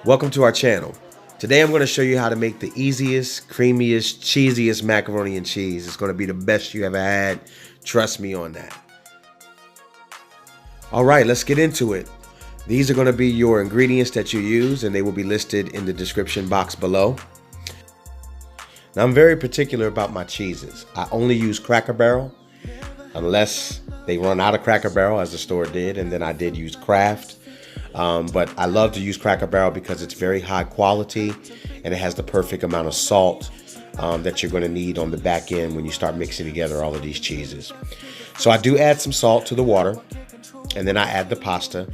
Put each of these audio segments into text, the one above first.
Welcome to our channel. Today I'm going to show you how to make the easiest, creamiest, cheesiest macaroni and cheese. It's going to be the best you ever had. Trust me on that. Alright, let's get into it. These are going to be your ingredients that you use, and they will be listed in the description box below. Now I'm very particular about my cheeses. I only use Cracker Barrel unless they run out of Cracker Barrel, as the store did, and then I did use Kraft. But I love to use Cracker Barrel because it's very high quality and it has the perfect amount of salt that you're going to need on the back end when you start mixing together all of these cheeses. So I do add some salt to the water, and then I add the pasta,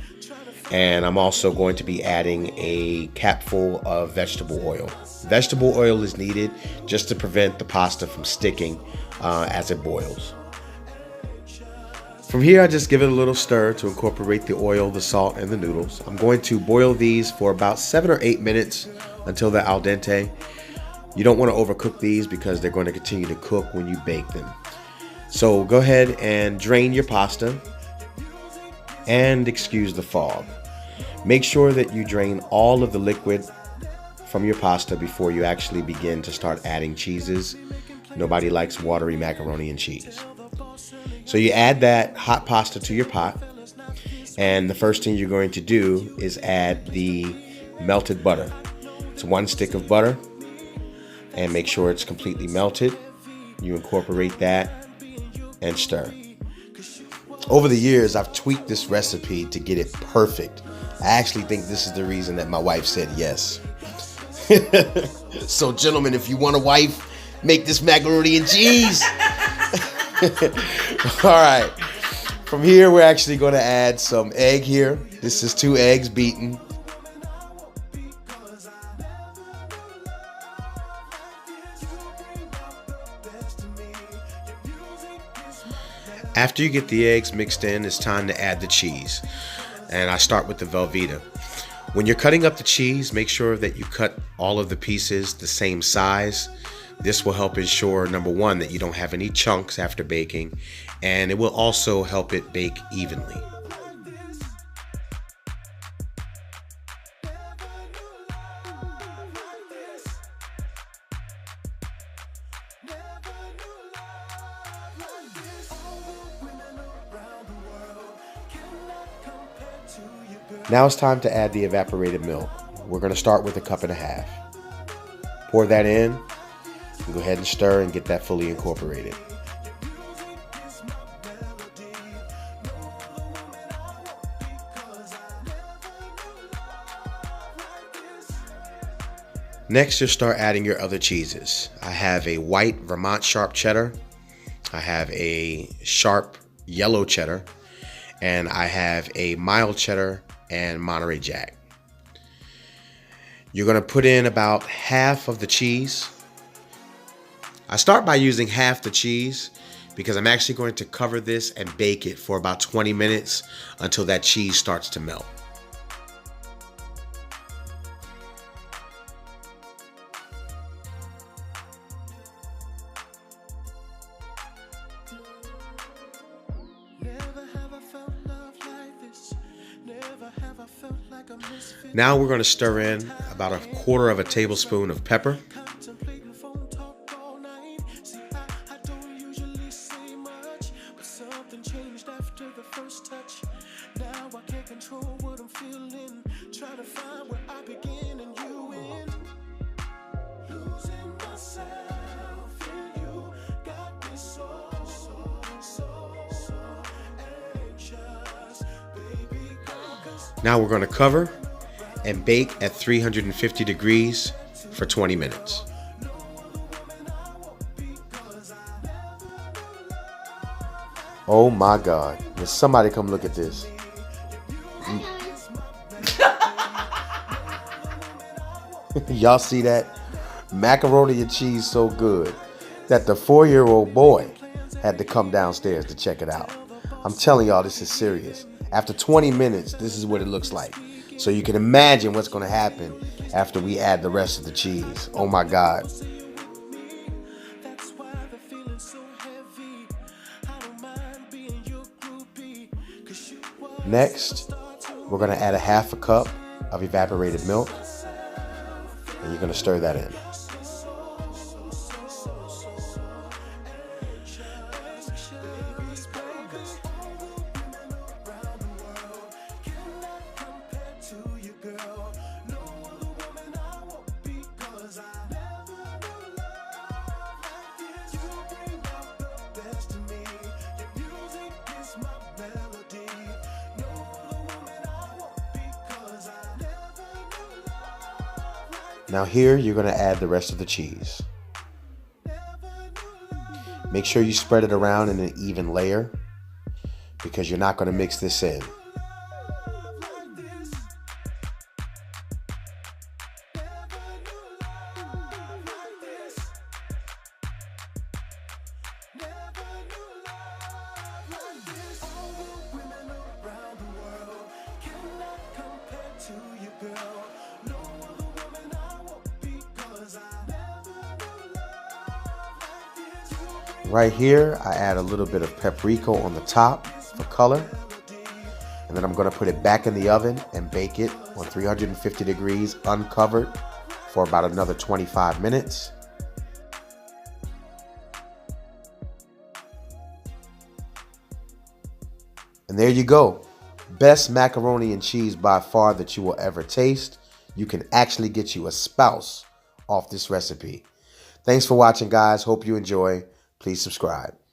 and I'm also going to be adding a capful of vegetable oil. Vegetable oil is needed just to prevent the pasta from sticking as it boils. From here, I just give it a little stir to incorporate the oil, the salt, and the noodles. I'm going to boil these for about 7 or 8 minutes until they're al dente. You don't want to overcook these because they're going to continue to cook when you bake them. So go ahead and drain your pasta and excuse the fog. Make sure that you drain all of the liquid from your pasta before you actually begin to start adding cheeses. Nobody likes watery macaroni and cheese. So you add that hot pasta to your pot, and the first thing you're going to do is add the melted butter. It's 1 stick of butter, and make sure it's completely melted. You incorporate that and stir. Over the years, I've tweaked this recipe to get it perfect. I actually think this is the reason that my wife said yes. So gentlemen, if you want a wife, make this macaroni and cheese. All right, from here we're actually going to add some egg here. This is 2 eggs beaten. After you get the eggs mixed in, it's time to add the cheese, and I start with the Velveeta. When you're cutting up the cheese, make sure that you cut all of the pieces the same size. This will help ensure, number one, that you don't have any chunks after baking, and it will also help it bake evenly. Now it's time to add the evaporated milk. We're going to start with 1.5 cups. Pour that in. Go ahead and stir and get that fully incorporated. Next, you'll start adding your other cheeses. I have a white Vermont sharp cheddar. I have a sharp yellow cheddar. And I have a mild cheddar and Monterey Jack. You're going to put in about half of the cheese. I start by using half the cheese because I'm actually going to cover this and bake it for about 20 minutes until that cheese starts to melt. Now we're going to stir in about 1/4 tablespoon of pepper. Now we're going to cover and bake at 350 degrees for 20 minutes. Oh my God. Will somebody come look at this? Y'all see that? Macaroni and cheese so good that the 4-year-old boy had to come downstairs to check it out. I'm telling y'all, this is serious. After 20 minutes, this is what it looks like. So you can imagine what's going to happen after we add the rest of the cheese. Oh my God. Next, we're going to add 1/2 cup of evaporated milk. And you're going to stir that in. Now here, you're going to add the rest of the cheese. Make sure you spread it around in an even layer because you're not going to mix this in. Right here, I add a little bit of paprika on the top for color. And then I'm going to put it back in the oven and bake it on 350 degrees uncovered for about another 25 minutes. And there you go. Best macaroni and cheese by far that you will ever taste. You can actually get you a spouse off this recipe. Thanks for watching, guys. Hope you enjoy. Please subscribe.